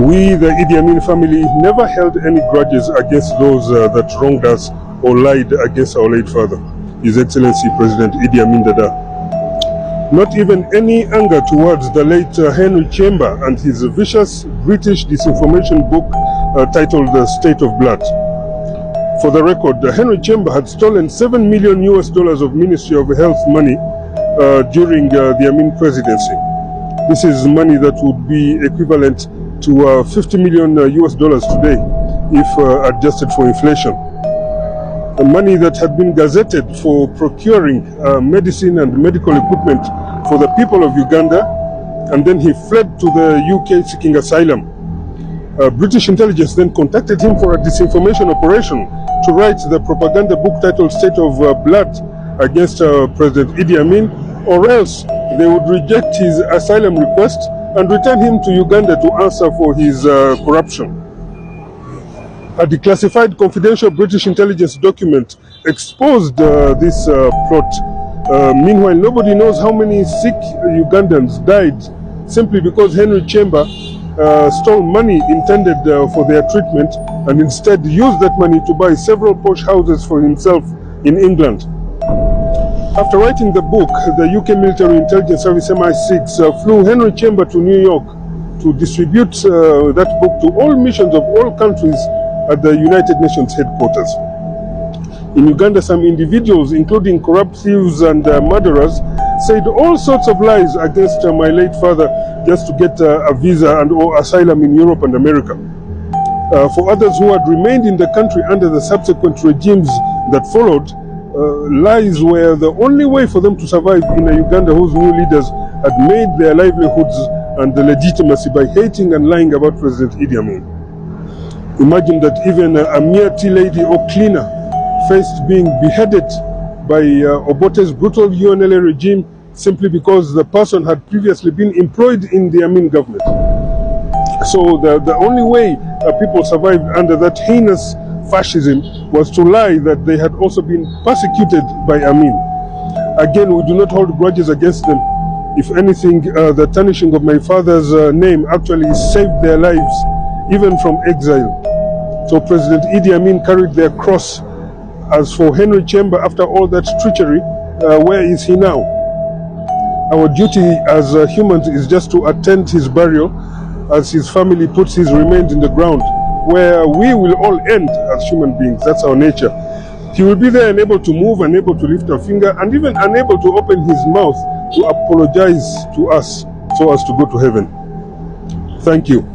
We, the Idi Amin family, never held any grudges against those that wronged us or lied against our late father, His Excellency President Idi Amin Dada. Not even any anger towards the late Henry Kyemba and his vicious British disinformation book titled The State of Blood. For the record, Henry Kyemba had stolen $7 million of Ministry of Health money during the Amin presidency. This is money that would be equivalent to $50 million today if adjusted for inflation. The money that had been gazetted for procuring medicine and medical equipment for the people of Uganda, and then he fled to the UK seeking asylum. British intelligence then contacted him for a disinformation operation to write the propaganda book titled State of Blood against President Idi Amin, or else they would reject his asylum request and return him to Uganda to answer for his corruption. A declassified confidential British intelligence document exposed this plot. Meanwhile, nobody knows how many sick Ugandans died simply because Henry Kyemba stole money intended for their treatment and instead used that money to buy several posh houses for himself in England. After writing the book, the UK Military Intelligence Service MI6 flew Henry Kyemba to New York to distribute that book to all missions of all countries at the United Nations headquarters. In Uganda, some individuals, including corrupt thieves and murderers, said all sorts of lies against my late father just to get a visa and or asylum in Europe and America. For others who had remained in the country under the subsequent regimes that followed, lies were the only way for them to survive in a Uganda whose new leaders had made their livelihoods and the legitimacy by hating and lying about President Idi Amin. Imagine that even a mere tea lady or cleaner faced being beheaded by Obote's brutal UNLA regime simply because the person had previously been employed in the Amin government. So the only way people survived under that heinous fascism was to lie that they had also been persecuted by Amin. Again, we do not hold grudges against them. If anything, the tarnishing of my father's name actually saved their lives, even from exile. So President Idi Amin carried their cross. As for Henry Kyemba, after all that treachery, where is he now? Our duty as humans is just to attend his burial as his family puts his remains in the ground, where we will all end as human beings. That's our nature. He will be there unable to move, unable to lift a finger, and even unable to open his mouth to apologize to us so as to go to heaven. Thank you.